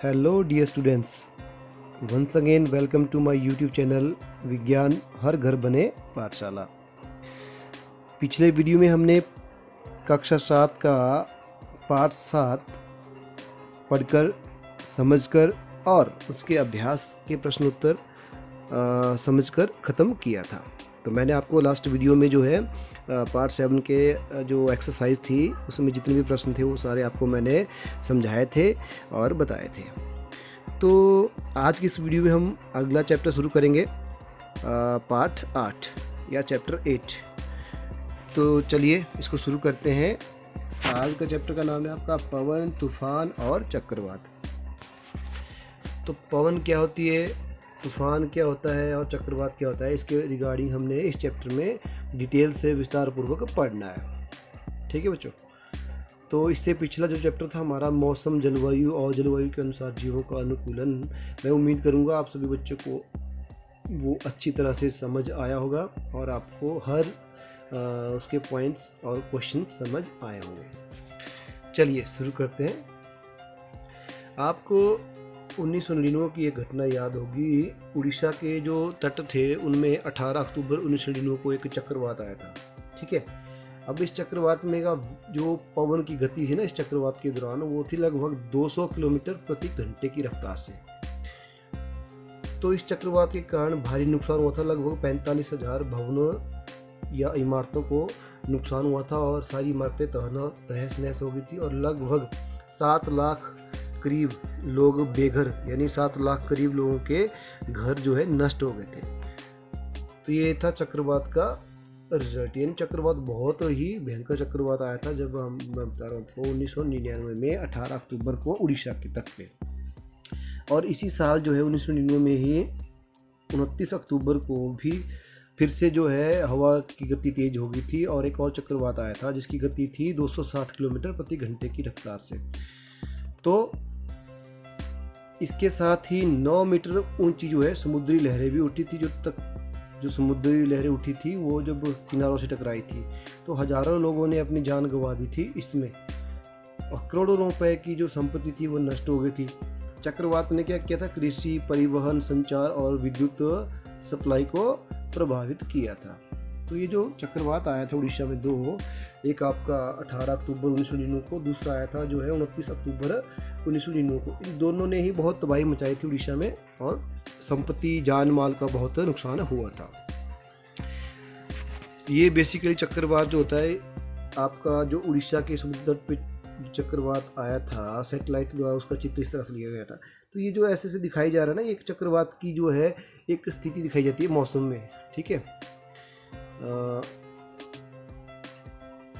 Hello dear students, once again welcome to my YouTube channel विज्ञान हर घर बने पाठशाला। पिछले वीडियो में हमने कक्षा 7 का पाठ 7 पढ़कर, समझकर और उसके अभ्यास के प्रश्न उत्तर समझकर ख़त्म किया था। तो मैंने आपको लास्ट वीडियो में जो है पार्ट 7 के जो एक्सरसाइज थी उसमें जितने भी प्रश्न थे वो सारे आपको मैंने समझाए थे और बताए थे। तो आज की इस वीडियो में हम अगला चैप्टर शुरू करेंगे, पार्ट 8 या चैप्टर 8। तो चलिए इसको शुरू करते हैं। आज का चैप्टर का नाम है आपका पवन, तूफान और चक्रवात। तो पवन क्या होती है, तूफान क्या होता है और चक्रवात क्या होता है, इसके रिगार्डिंग हमने इस चैप्टर में डिटेल से विस्तार पूर्वक पढ़ना है। ठीक है बच्चों। तो इससे पिछला जो चैप्टर था हमारा मौसम, जलवायु और जलवायु के अनुसार जीवों का अनुकूलन, मैं उम्मीद करूंगा आप सभी बच्चों को वो अच्छी तरह से समझ आया होगा और आपको हर उसके पॉइंट्स और क्वेश्चन समझ आए होंगे। चलिए शुरू करते हैं। आपको 1999 की एक घटना याद होगी। उड़ीसा के जो तट थे उनमें 18 अक्टूबर 1999 को एक चक्रवात आया था। ठीक है। अब इस चक्रवात में का जो पवन की गति थी ना इस चक्रवात के दौरान, वो थी लगभग 200 किलोमीटर प्रति घंटे की रफ्तार से। तो इस चक्रवात के कारण भारी नुकसान हुआ था। लगभग 45,000 भवनों या इमारतों को नुकसान हुआ था और सारी इमारतें तहस नहस हो गई थी और लगभग 7 लाख करीब लोग बेघर, यानी 7 लाख करीब लोगों के घर जो है नष्ट हो गए थे। तो ये था चक्रवात का रिजल्ट। यानी चक्रवात बहुत ही भयंकर चक्रवात आया था जब मैं बता रहा हूँ 1999 में 18 अक्टूबर को उड़ीसा के तट पे। और इसी साल जो है 1999 में ही 29 अक्टूबर को भी फिर से जो है हवा की गति तेज हो गई थी और एक और चक्रवात आया था जिसकी गति थी 260 किलोमीटर प्रति घंटे की रफ्तार से। तो इसके साथ ही 9 मीटर ऊंची जो है समुद्री लहरें भी उठी थी। जो समुद्री लहरें उठी थी वो जब किनारों से टकराई थी तो हजारों लोगों ने अपनी जान गंवा दी थी इसमें और करोड़ों रुपए की जो संपत्ति थी वो नष्ट हो गई थी। चक्रवात ने क्या किया था, कृषि, परिवहन, संचार और विद्युत सप्लाई को प्रभावित किया था। तो ये जो चक्रवात आया था उड़ीसा में दो, एक आपका 18 अक्टूबर 1999 को, दूसरा आया था जो है 29 अक्टूबर 1999 को। इन दोनों ने ही बहुत तबाही मचाई थी उड़ीसा में और संपत्ति, जान माल का बहुत नुकसान हुआ था। ये बेसिकली चक्रवात जो होता है आपका, जो उड़ीसा के समुद्र तट पे चक्रवात आया था, सैटेलाइट द्वारा उसका चित्र इस तरह से लिया गया था। तो ये जो ऐसे दिखाई जा रहा है ना, एक चक्रवात की जो है एक स्थिति दिखाई जाती है मौसम में। ठीक है।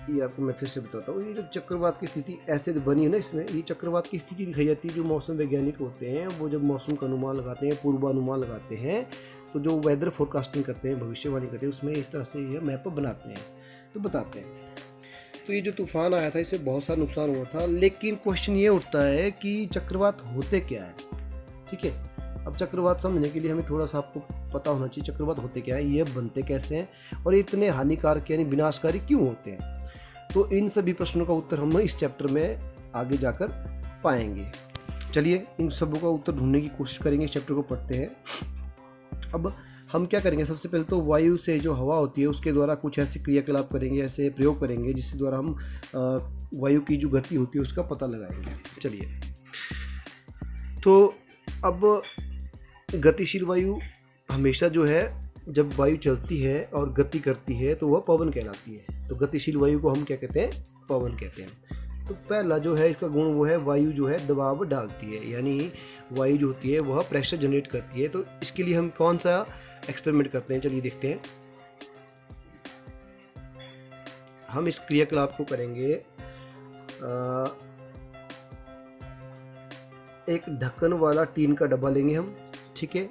ये आपको मैं फिर से बताता हूँ। ये जो चक्रवात की स्थिति ऐसे बनी है ना, इसमें ये चक्रवात की स्थिति दिखाई जाती है। जो मौसम वैज्ञानिक होते हैं वो जब मौसम का अनुमान लगाते हैं, पूर्वानुमान लगाते हैं, तो जो वेदर फोरकास्टिंग करते हैं, भविष्यवाणी करते हैं, उसमें इस तरह से ये मैप बनाते हैं तो बताते हैं। तो ये जो तूफान आया था इससे बहुत सारा नुकसान हुआ था। लेकिन क्वेश्चन ये उठता है कि चक्रवात होते क्या है। ठीक है। अब चक्रवात समझने के लिए हमें थोड़ा सा आपको पता होना चाहिए चक्रवात होते क्या है, ये बनते कैसे हैं और ये इतने हानिकारक यानी विनाशकारी क्यों होते हैं। तो इन सभी प्रश्नों का उत्तर हम इस चैप्टर में आगे जाकर पाएंगे। चलिए इन सबों का उत्तर ढूंढने की कोशिश करेंगे। इस चैप्टर को पढ़ते हैं। अब हम क्या करेंगे, सबसे पहले तो वायु से जो हवा होती है उसके द्वारा कुछ ऐसे क्रियाकलाप करेंगे, ऐसे प्रयोग करेंगे जिसके द्वारा हम वायु की जो गति होती है उसका पता लगाएंगे। चलिए। तो अब गतिशील वायु हमेशा जो है जब वायु चलती है और गति करती है तो वह पवन कहलाती है। तो गतिशील वायु को हम क्या कहते हैं, पवन कहते हैं। तो पहला जो है इसका गुण वो है वायु जो है दबाव डालती है, यानी वायु जो होती है वह प्रेशर जनरेट करती है। तो इसके लिए हम कौन सा एक्सपेरिमेंट करते हैं, चलिए देखते हैं। हम इस क्रियाकलाप को करेंगे। एक ढक्कन वाला टीन का डब्बा लेंगे हम। ठीक है।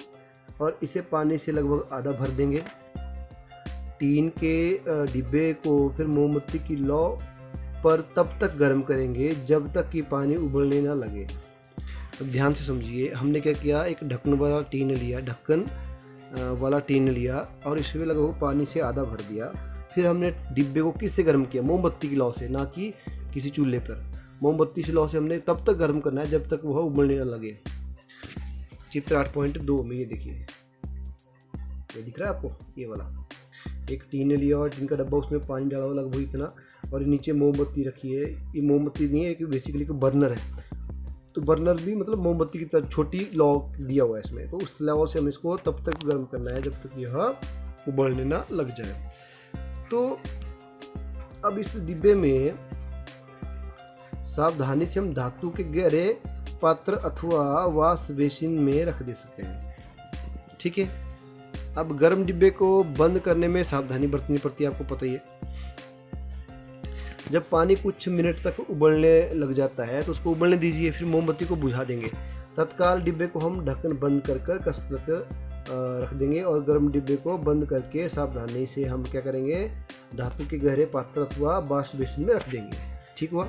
और इसे पानी से लगभग आधा भर देंगे। टीन के डिब्बे को फिर मोमबत्ती की लौ पर तब तक गर्म करेंगे जब तक कि पानी उबलने ना लगे। तो ध्यान से समझिए, हमने क्या किया, एक ढक्कन वाला टीन लिया, और इसमें लगभग पानी से आधा भर दिया। फिर हमने डिब्बे को किससे गर्म किया, मोमबत्ती की लौ से, ना कि किसी चूल्हे पर। मोमबत्ती से लौ से हमने तब तक गर्म करना है जब तक वह उबलने न लगे। चित्र 8.2 में ये देखिए, ये दिख रहा है आपको, ये वाला एक टीन लिया और टीन का डब्बा, उसमें पानी डाला हुआ लगभग इतना, और नीचे मोमबत्ती रखी है। ये मोमबत्ती नहीं है कि बेसिकली एक बर्नर है, तो बर्नर भी मतलब मोमबत्ती की तरह छोटी लौ दिया हुआ है इसमें। तो उस लौ से हमें इसको तब तक गर्म करना है जब तक यह उबलने ना लग जाए। तो अब इस डिब्बे में सावधानी से हम धातु के गहरे पात्र अथवा वॉश बेसिन में रख दे सकते हैं। ठीक है, अब गर्म डिब्बे को बंद करने में सावधानी बरतनी पड़ती है, आपको पता ही है। जब पानी कुछ मिनट तक उबलने लग जाता है तो उसको उबलने दीजिए, फिर मोमबत्ती को बुझा देंगे। तत्काल डिब्बे को हम ढक्कन बंद कर कस कर रख देंगे और गर्म डिब्बे को बंद करके सावधानी से हम क्या करेंगे, धातु के गहरे पात्र अथवा वॉश बेसिन में रख देंगे। ठीक हुआ।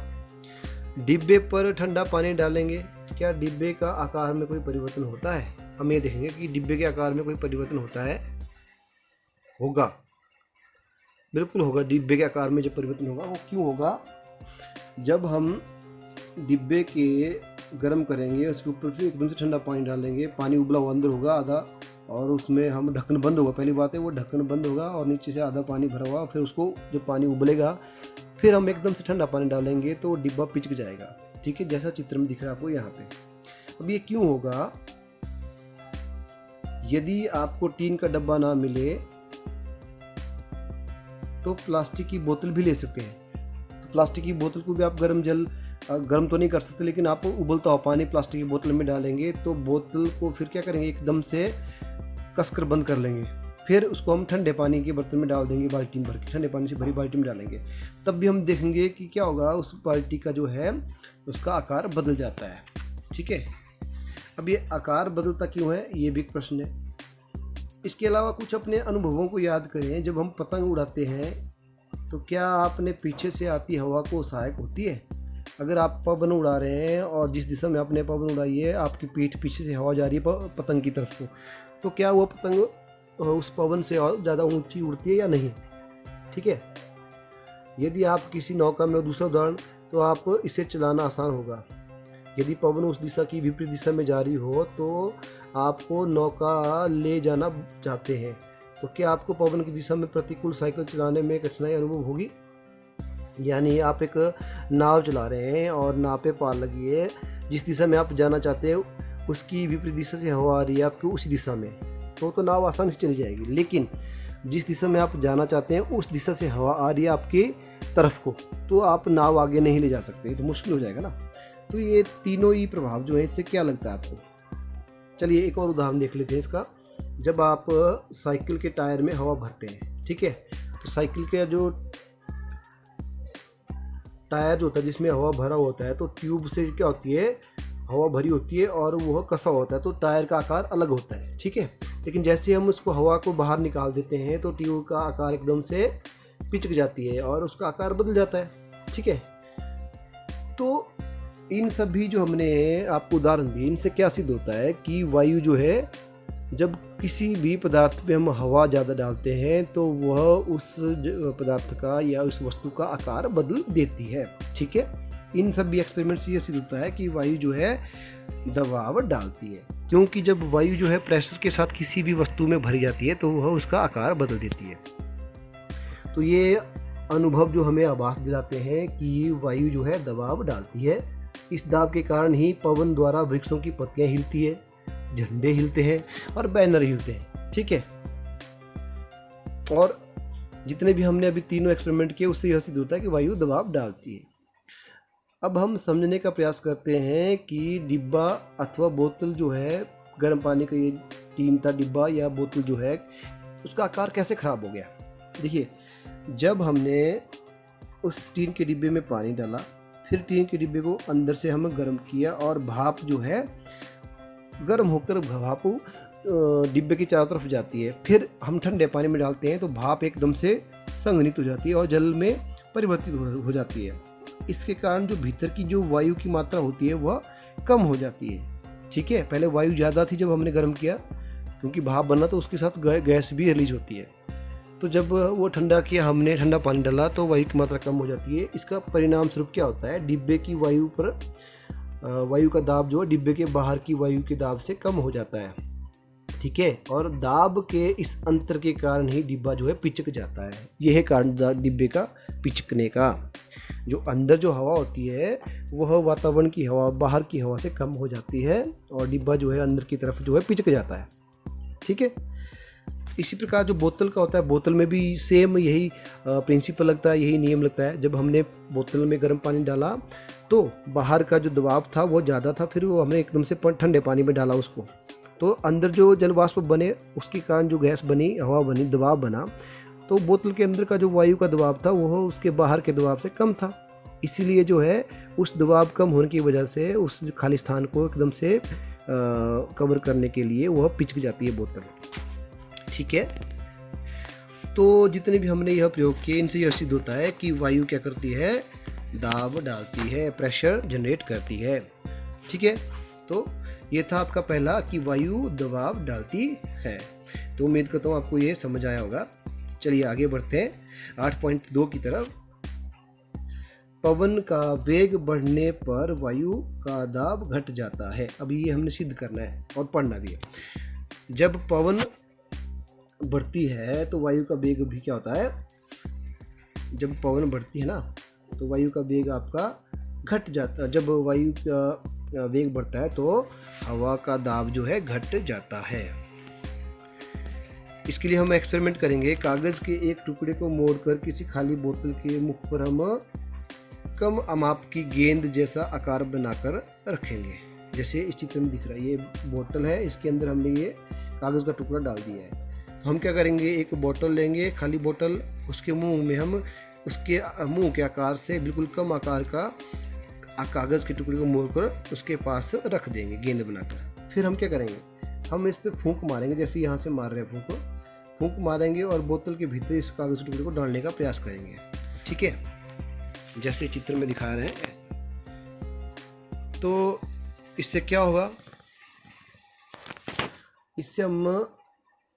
डिब्बे पर ठंडा पानी डालेंगे। क्या डिब्बे का आकार में कोई परिवर्तन होता है? हम ये देखेंगे कि डिब्बे के आकार में कोई परिवर्तन होता है। होगा, बिल्कुल होगा। डिब्बे के आकार में जब परिवर्तन होगा, वो क्यों होगा? जब हम डिब्बे के गर्म करेंगे, उसके ऊपर फिर एकदम से ठंडा पानी डालेंगे, पानी उबला हुआ अंदर होगा आधा, और उसमें हम ढक्कन बंद होगा। पहली बात है वो ढक्कन बंद होगा और नीचे से आधा पानी भरा हुआ। फिर उसको जब पानी उबलेगा फिर हम एकदम से ठंडा पानी डालेंगे तो डिब्बा पिचक जाएगा। ठीक है, जैसा चित्र में दिख रहा है आपको यहाँ पे। अब ये क्यों होगा? यदि आपको टीन का डब्बा ना मिले तो प्लास्टिक की बोतल भी ले सकते हैं। तो प्लास्टिक की बोतल को भी आप गर्म तो नहीं कर सकते, लेकिन आप उबलता हुआ पानी प्लास्टिक की बोतल में डालेंगे तो बोतल को फिर क्या करेंगे, एकदम से कसकर बंद कर लेंगे। फिर उसको हम ठंडे पानी के बर्तन में डाल देंगे, बाल्टी भर के ठंडे पानी से भरी बाल्टी में डालेंगे। तब भी हम देखेंगे कि क्या होगा, उस बाल्टी का जो है उसका आकार बदल जाता है। ठीक है, अब ये आकार बदलता क्यों है, ये भी एक प्रश्न है। इसके अलावा कुछ अपने अनुभवों को याद करें। जब हम पतंग उड़ाते हैं तो क्या आपने पीछे से आती हवा को सहायक होती है? अगर आप पवन उड़ा रहे हैं और जिस दिशा में आपने पवन उड़ाई है, आपकी पीठ पीछे से हवा जा रही है पतंग की तरफ को, तो क्या वो पतंग उस पवन से और ज़्यादा ऊंची उड़ती है या नहीं? ठीक है। यदि आप किसी नौका में, दूसरा उदाहरण, तो आप इसे चलाना आसान होगा। यदि पवन उस दिशा की विपरीत दिशा में जारी हो तो आपको नौका ले जाना चाहते हैं, तो क्या आपको पवन की दिशा में प्रतिकूल साइकिल चलाने में कठिनाई अनुभव होगी? यानी आप एक नाव चला रहे हैं और नाव पे पाल लगी है, जिस दिशा में आप जाना चाहते हैं उसकी विपरीत दिशा से हवा आ रही है आपको उसी दिशा में, तो नाव आसानी से चली जाएगी। लेकिन जिस दिशा में आप जाना चाहते हैं उस दिशा से हवा आ रही है आपकी तरफ को, तो आप नाव आगे नहीं ले जा सकते, तो मुश्किल हो जाएगा ना। तो ये तीनों ही प्रभाव जो है, इससे क्या लगता है आपको? चलिए एक और उदाहरण देख लेते हैं इसका। जब आप साइकिल के टायर में हवा भरते हैं, ठीक है, तो साइकिल का जो टायर जो होता है जिसमें हवा भरा होता है, तो ट्यूब से क्या होती है, हवा भरी होती है और वह कसा होता है, तो टायर का आकार अलग होता है। ठीक है, लेकिन जैसे हम उसको हवा को बाहर निकाल देते हैं तो ट्यूब का आकार एकदम से पिचक जाती है और उसका आकार बदल जाता है। ठीक है, तो इन सभी जो हमने आपको उदाहरण दिए, इनसे क्या सिद्ध होता है कि वायु जो है, जब किसी भी पदार्थ पे हम हवा ज़्यादा डालते हैं तो वह उस पदार्थ का या उस वस्तु का आकार बदल देती है। ठीक है, इन सभी एक्सपेरिमेंट से ये सिद्ध होता है कि वायु जो है दबाव डालती है, क्योंकि जब वायु जो है प्रेशर के साथ किसी भी वस्तु में भरी जाती है तो वह उसका आकार बदल देती है। तो ये अनुभव जो हमें आभास दिलाते हैं कि वायु जो है दबाव डालती है। इस दाब के कारण ही पवन द्वारा वृक्षों की पत्तियां हिलती है, झंडे हिलते हैं और बैनर हिलते हैं। ठीक है, और जितने भी हमने अभी तीनों एक्सपेरिमेंट किए उससे यह सिद्ध होता है कि वायु दबाव डालती है। अब हम समझने का प्रयास करते हैं कि डिब्बा अथवा बोतल जो है, गर्म पानी का ये टीन था डिब्बा या बोतल जो है, उसका आकार कैसे खराब हो गया। देखिए, जब हमने उस टीन के डिब्बे में पानी डाला, फिर टीन के डिब्बे को अंदर से हम गर्म किया और भाप जो है गर्म होकर भाप डिब्बे की चारों तरफ जाती है। फिर हम ठंडे पानी में डालते हैं तो भाप एकदम से संघनित हो जाती है और जल में परिवर्तित हो जाती है। इसके कारण जो भीतर की जो वायु की मात्रा होती है वह कम हो जाती है। ठीक है, पहले वायु ज़्यादा थी जब हमने गर्म किया, क्योंकि भाप बना तो उसके साथ गैस भी रिलीज होती है। तो जब वो ठंडा किया, हमने ठंडा पानी डाला तो वायु की मात्रा कम हो जाती है। इसका परिणाम स्वरूप क्या होता है, डिब्बे की वायु पर वायु का दाब जो है डिब्बे के बाहर की वायु के दाब से कम हो जाता है, ठीक है। और दाब के इस अंतर के कारण ही डिब्बा जो है पिचक जाता है। यह है कारण डिब्बे का पिचकने का। जो अंदर जो हवा होती है वह वातावरण की हवा बाहर की हवा से कम हो जाती है और डिब्बा जो है अंदर की तरफ जो है पिचक जाता है, ठीक है। इसी प्रकार जो बोतल का होता है, बोतल में भी सेम यही प्रिंसिपल लगता है, यही नियम लगता है। जब हमने बोतल में गर्म पानी डाला तो बाहर का जो दबाव था वो ज़्यादा था, फिर वो हमने एकदम से ठंडे पानी में डाला उसको, तो अंदर जो जल वाष्प बने उसके कारण जो गैस बनी, हवा बनी, दबाव बना, तो बोतल के अंदर का जो वायु का दबाव था वह उसके बाहर के दबाव से कम था। इसीलिए जो है उस दबाव कम होने की वजह से उस खाली स्थान को एकदम से कवर करने के लिए वह पिचक जाती है बोतल, ठीक है। तो जितने भी हमने यह प्रयोग किए इनसे यह सिद्ध होता है कि वायु क्या करती है, दाब डालती है, प्रेशर जनरेट करती है, ठीक है। तो ये था आपका पहला कि वायु दबाव डालती है। तो उम्मीद करता हूँ आपको ये समझ आया होगा। चलिए आगे बढ़ते हैं 8.2 की तरफ। पवन का वेग बढ़ने पर वायु का दाब घट जाता है। अभी ये हमने सिद्ध करना है और पढ़ना भी है। जब पवन बढ़ती है तो वायु का वेग भी क्या होता है, जब पवन बढ़ती है ना तो वायु का वेग आपका घट जाता है। जब वायु का वेग बढ़ता है तो हवा का दाब जो है घट जाता है। इसके लिए हम एक्सपेरिमेंट करेंगे। कागज़ के एक टुकड़े को मोड़कर किसी खाली बोतल के मुख पर हम कम माप की गेंद जैसा आकार बनाकर रखेंगे। जैसे इस चित्र में दिख रहा है, ये बोतल है, इसके अंदर हमने ये कागज़ का टुकड़ा डाल दिया है। तो हम क्या करेंगे, एक बोतल लेंगे, खाली बोतल, उसके मुंह में हम उसके मुंह के आकार से बिल्कुल कम आकार का कागज़ के टुकड़े को मोड़कर उसके पास रख देंगे गेंद बनाकर। फिर हम क्या करेंगे, हम इस पे फूंक मारेंगे, जैसे यहाँ से मार रहे हैं फूंक मारेंगे और बोतल के भीतर इस कागज़ के टुकड़े को डालने का प्रयास करेंगे, ठीक है, जैसे चित्र में दिखा रहे हैं ऐसे। तो इससे क्या होगा, इससे हम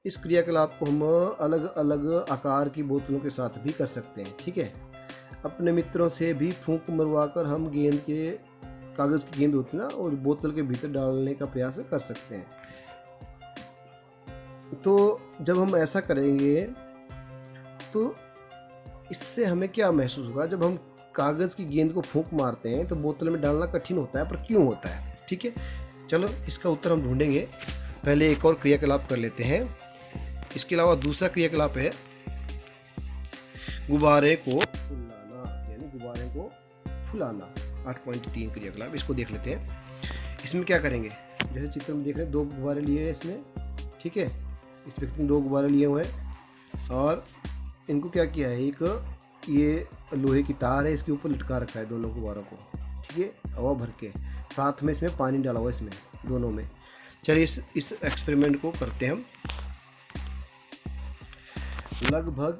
इस क्रियाकलाप को हम अलग अलग आकार की बोतलों के साथ भी कर सकते हैं, ठीक है। अपने मित्रों से भी फूंक मरवाकर हम गेंद के कागज़ की गेंद होती है ना और बोतल के भीतर डालने का प्रयास कर सकते हैं। तो जब हम ऐसा करेंगे तो इससे हमें क्या महसूस होगा, जब हम कागज़ की गेंद को फूंक मारते हैं तो बोतल में डालना कठिन होता है, पर क्यों होता है, ठीक है। चलो इसका उत्तर हम ढूंढेंगे। पहले एक और क्रियाकलाप कर लेते हैं। इसके अलावा दूसरा क्रियाकलाप है गुब्बारे को फुलाना, यानी गुब्बारे को फुलाना। 8.3 क्रियाकलाप, इसको देख लेते हैं। इसमें क्या करेंगे, जैसे चित्र में देख रहे हैं, 2 गुब्बारे लिए हैं इसमें, ठीक है। इस व्यक्ति ने 2 गुब्बारे लिए हुए हैं और इनको क्या किया है, एक ये लोहे की तार है, इसके ऊपर लटका रखा है दोनों गुब्बारों को, ठीक है, हवा भर के। साथ में इसमें पानी डाला हुआ है इसमें दोनों में। चलिए इस एक्सपेरिमेंट को करते हैं हम। लगभग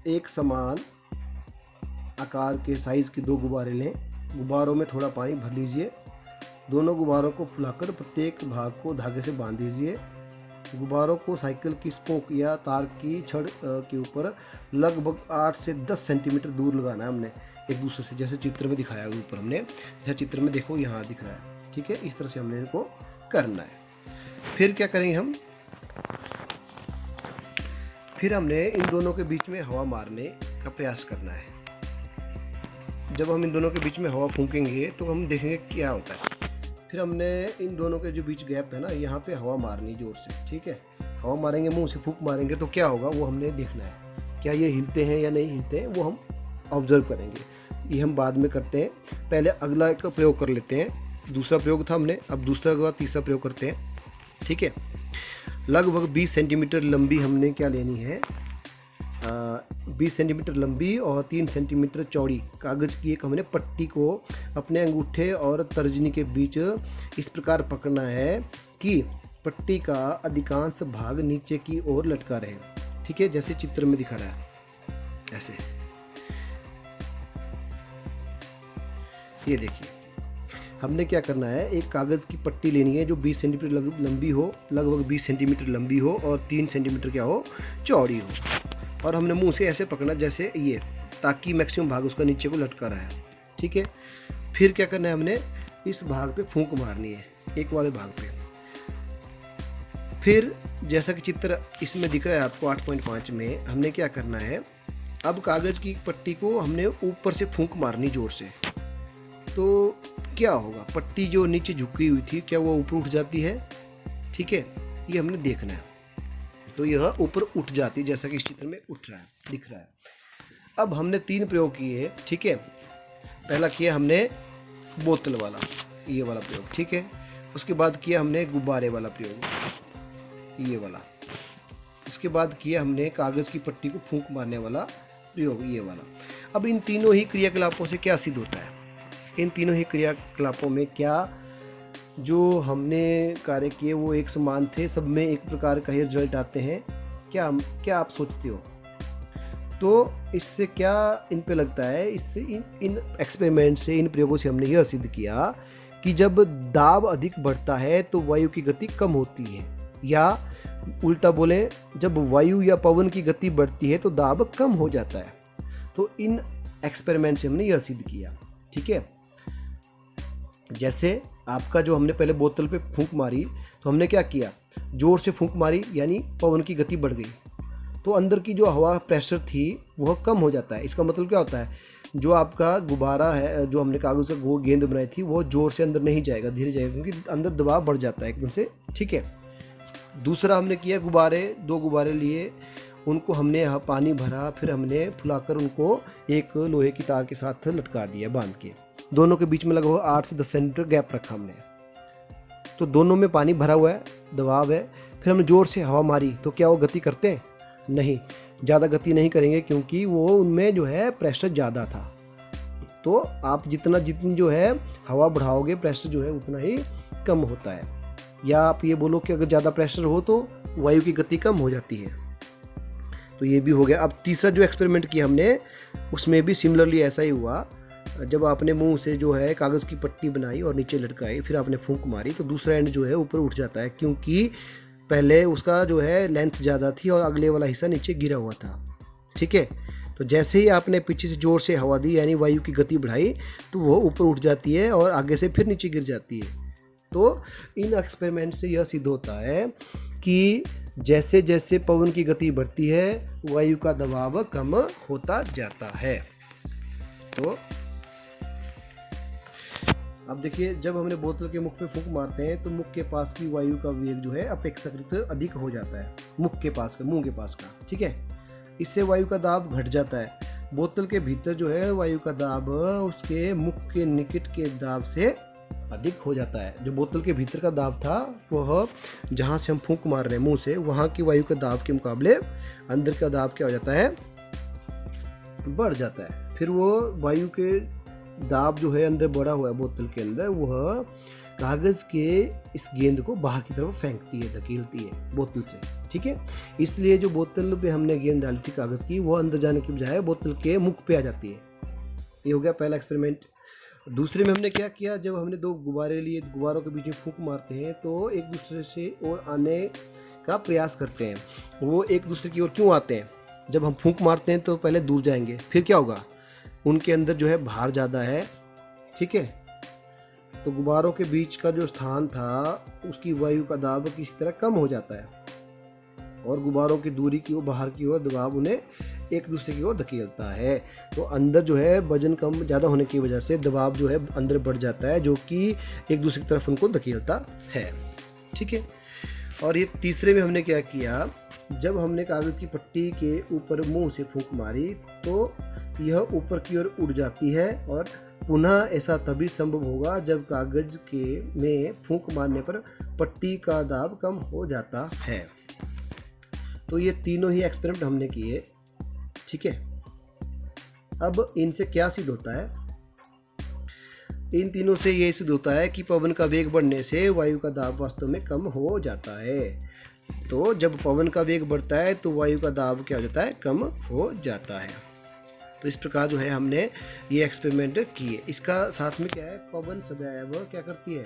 एक समान आकार के साइज़ के 2 गुब्बारे लें। गुब्बारों में थोड़ा पानी भर लीजिए। दोनों गुब्बारों को फुलाकर प्रत्येक भाग को धागे से बांध दीजिए। गुब्बारों को साइकिल की स्पोक या तार की छड़ के ऊपर लगभग 8 से 10 सेंटीमीटर दूर लगाना है हमने एक दूसरे से, जैसे चित्र में दिखाया है ऊपर हमने, जैसे चित्र में देखो यहाँ दिख रहा है, ठीक है। इस तरह से हमने इनको करना है। फिर क्या करेंगे हम, फिर हमने इन दोनों के बीच में हवा मारने का प्रयास करना है। जब हम इन दोनों के बीच में हवा फूंकेंगे तो हम देखेंगे क्या होता है। फिर हमने इन दोनों के जो बीच गैप है ना, यहाँ पे हवा मारनी जोर से, ठीक है। हवा मारेंगे, मुंह से फूंक मारेंगे तो क्या होगा वो हमने देखना है। क्या ये हिलते हैं या नहीं हिलते हैं वो हम ऑब्जर्व करेंगे। ये हम बाद में करते हैं, पहले अगला का प्रयोग कर लेते हैं। दूसरा प्रयोग था हमने, अब दूसरा के बाद तीसरा प्रयोग करते हैं, ठीक है। लगभग 20 सेंटीमीटर लंबी हमने क्या लेनी है, 20 सेंटीमीटर लंबी और 3 सेंटीमीटर चौड़ी कागज़ की एक हमने पट्टी को अपने अंगूठे और तर्जनी के बीच इस प्रकार पकड़ना है कि पट्टी का अधिकांश भाग नीचे की ओर लटका रहे, ठीक है, जैसे चित्र में दिखा रहा है ऐसे। ये देखिए हमने क्या करना है, एक कागज़ की पट्टी लेनी है जो 20 सेंटीमीटर लंबी हो, लगभग 20 सेंटीमीटर लंबी हो और 3 सेंटीमीटर क्या हो, चौड़ी हो। और हमने मुंह से ऐसे पकड़ना जैसे ये, ताकि मैक्सिमम भाग उसका नीचे को लटका रहा है। ठीक है, फिर क्या करना है, हमने इस भाग पे फूंक मारनी है, एक वाले भाग पे। फिर जैसा कि चित्र इसमें दिख रहा है आपको 8.5 में, हमने क्या करना है, अब कागज़ की पट्टी को हमने ऊपर से फूंक मारनी जोर से। तो क्या होगा, पट्टी जो नीचे झुकी हुई थी क्या वो ऊपर उठ जाती है? ठीक है, ये हमने देखना है। तो यह ऊपर उठ जाती है जैसा कि इस चित्र में उठ रहा है, दिख रहा है। अब हमने 3 प्रयोग किए। ठीक है, पहला किया हमने बोतल वाला, ये वाला प्रयोग। ठीक है, उसके बाद किया हमने गुब्बारे वाला प्रयोग, ये वाला। इसके बाद किया हमने कागज़ की पट्टी को फूंक मारने वाला प्रयोग, ये वाला। अब इन तीनों ही क्रियाकलापों से क्या सिद्ध होता है, इन तीनों ही क्रियाकलापों में क्या जो हमने कार्य किए वो एक समान थे, सब में एक प्रकार का ही रिजल्ट आते हैं? क्या आप सोचते हो? तो इससे क्या इन पे लगता है, इससे इन एक्सपेरिमेंट से, इन प्रयोगों से हमने यह सिद्ध किया कि जब दाब अधिक बढ़ता है तो वायु की गति कम होती है, या उल्टा बोले, जब वायु या पवन की गति बढ़ती है तो दाब कम हो जाता है। तो इन एक्सपेरिमेंट से हमने यह सिद्ध किया। ठीक है, जैसे आपका जो हमने पहले बोतल पे फूंक मारी, तो हमने क्या किया, जोर से फूंक मारी, यानी पवन की गति बढ़ गई, तो अंदर की जो हवा प्रेशर थी वह कम हो जाता है। इसका मतलब क्या होता है, जो आपका गुब्बारा है, जो हमने कागज़ का गेंद बनाई थी, वो जोर से अंदर नहीं जाएगा, धीरे जाएगा, क्योंकि अंदर दबाव बढ़ जाता है एकदम से। ठीक है, दूसरा हमने किया गुब्बारे, 2 गुब्बारे लिए, उनको हमने यहाँ पानी भरा, फिर हमने फुलाकर उनको एक लोहे की तार के साथ लटका दिया बांध के। दोनों के बीच में लगभग 8 से 10 सेंटीमीटर गैप रखा हमने। तो दोनों में पानी भरा हुआ है, दबाव है, फिर हमने ज़ोर से हवा मारी, तो क्या वो गति करते हैं? नहीं, ज़्यादा गति नहीं करेंगे, क्योंकि वो उनमें जो है प्रेशर ज़्यादा था। तो आप जितनी जो है हवा बढ़ाओगे, प्रेशर जो है उतना ही कम होता है। या आप ये बोलो कि अगर ज़्यादा प्रेशर हो तो वायु की गति कम हो जाती है। तो ये भी हो गया। अब तीसरा जो एक्सपेरिमेंट किया हमने, उसमें भी सिमिलरली ऐसा ही हुआ। जब आपने मुंह से जो है कागज़ की पट्टी बनाई और नीचे लटकाई, फिर आपने फूंक मारी, तो दूसरा एंड जो है ऊपर उठ जाता है, क्योंकि पहले उसका जो है लेंथ ज़्यादा थी और अगले वाला हिस्सा नीचे गिरा हुआ था। ठीक है, तो जैसे ही आपने पीछे से ज़ोर से हवा दी, यानी वायु की गति बढ़ाई, तो वो ऊपर उठ जाती है और आगे से फिर नीचे गिर जाती है। तो इन एक्सपेरिमेंट से यह सिद्ध होता है कि जैसे जैसे पवन की गति बढ़ती है, वायु का दबाव कम होता जाता है। तो अब देखिए, जब हमने बोतल के मुख पे फूंक मारते हैं तो मुख के पास की वायु का वेग जो है अपेक्षाकृत अधिक हो जाता है, मुख के पास का, मुंह के पास का। ठीक है, इससे वायु का दाब घट जाता है। बोतल के भीतर जो है वायु का दाब उसके मुख के निकट के दाब से अधिक हो जाता है। जो बोतल के भीतर का दाब था, वह जहाँ से हम फूंक मार रहे हैं मुंह से, वहाँ की वायु के दाब के मुकाबले अंदर का दाब क्या हो जाता है, बढ़ जाता है। फिर वो वायु के दाब जो है अंदर बढ़ा हुआ है बोतल के अंदर, वह कागज़ के इस गेंद को बाहर की तरफ फेंकती है, धकेलती है बोतल से। ठीक है, इसलिए जो बोतल पे हमने गेंद डाली थी कागज़ की, वो अंदर जाने की बजाय बोतल के मुख पे आ जाती है। ये हो गया पहला एक्सपेरिमेंट। दूसरे में हमने क्या किया, जब हमने 2 गुब्बारे लिए, गुब्बारों के बीच में फूंक मारते हैं तो एक दूसरे से और आने का प्रयास करते हैं। वो एक दूसरे की ओर क्यों आते हैं? जब हम फूंक मारते हैं तो पहले दूर जाएंगे, फिर क्या होगा, उनके अंदर जो है भार ज़्यादा है। ठीक है, तो गुब्बारों के बीच का जो स्थान था, उसकी वायु का दाब किसी तरह कम हो जाता है, और गुब्बारों की दूरी की ओर, बाहर की ओर दबाव उन्हें एक दूसरे की ओर धकेलता है। तो अंदर जो है वजन कम ज़्यादा होने की वजह से दबाव जो है अंदर बढ़ जाता है, जो कि एक दूसरे की तरफ उनको धकेलता है। ठीक है, और ये तीसरे में हमने क्या किया, जब हमने कागज़ की पट्टी के ऊपर मुंह से फूंक मारी तो यह ऊपर की ओर उड़ जाती है, और पुनः ऐसा तभी संभव होगा जब कागज़ के में फूंक मारने पर पट्टी का दाब कम हो जाता है। तो ये तीनों ही एक्सपेरिमेंट हमने किए। ठीक है, अब इनसे क्या सिद्ध होता है? इन तीनों से ये सिद्ध होता है कि पवन का वेग बढ़ने से वायु का दाब वास्तव में कम हो जाता है। तो जब पवन का वेग बढ़ता है तो वायु का दाब क्या हो जाता है, कम हो जाता है। तो इस प्रकार जो है हमने ये एक्सपेरिमेंट किए। इसका साथ में क्या है, पवन सदैव क्या करती है,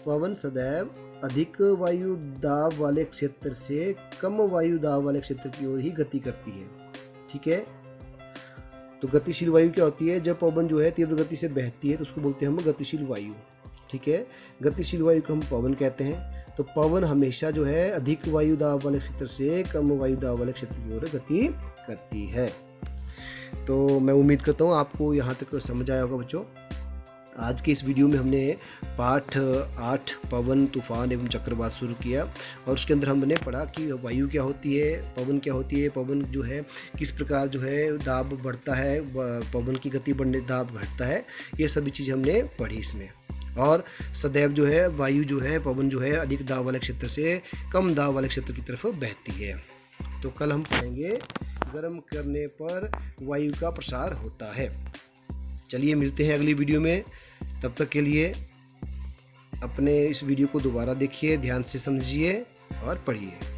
पवन सदैव अधिक वायु दाब वाले क्षेत्र से कम वायु दाब वाले क्षेत्र की ओर ही गति करती है। ठीक है। तो गतिशील वायु क्या होती है? जब पवन जो है तीव्र गति से बहती है तो उसको बोलते हैं हम गतिशील वायु, ठीक है। गतिशील वायु को हम पवन कहते हैं। तो पवन हमेशा जो है अधिक वायु दाब वाले क्षेत्र से कम वायु दाब वाले क्षेत्र की ओर गति करती है। तो मैं उम्मीद करता हूँ आपको यहाँ तक समझ आया होगा बच्चों। आज के इस वीडियो में हमने पाठ 8 पवन, तूफान एवं चक्रवात शुरू किया और उसके अंदर हमने पढ़ा कि वायु क्या होती है, पवन क्या होती है, पवन जो है किस प्रकार जो है दाब बढ़ता है, पवन की गति बढ़ने दाब घटता है, ये सभी चीज़ हमने पढ़ी इसमें। और सदैव जो है वायु जो है, पवन जो है अधिक दाब वाले क्षेत्र से कम दाब वाले क्षेत्र की तरफ बहती है। तो कल हम पढ़ेंगे गर्म करने पर वायु का प्रसार होता है। चलिए मिलते हैं अगली वीडियो में। तब तक के लिए अपने इस वीडियो को दोबारा देखिए, ध्यान से समझिए और पढ़िए।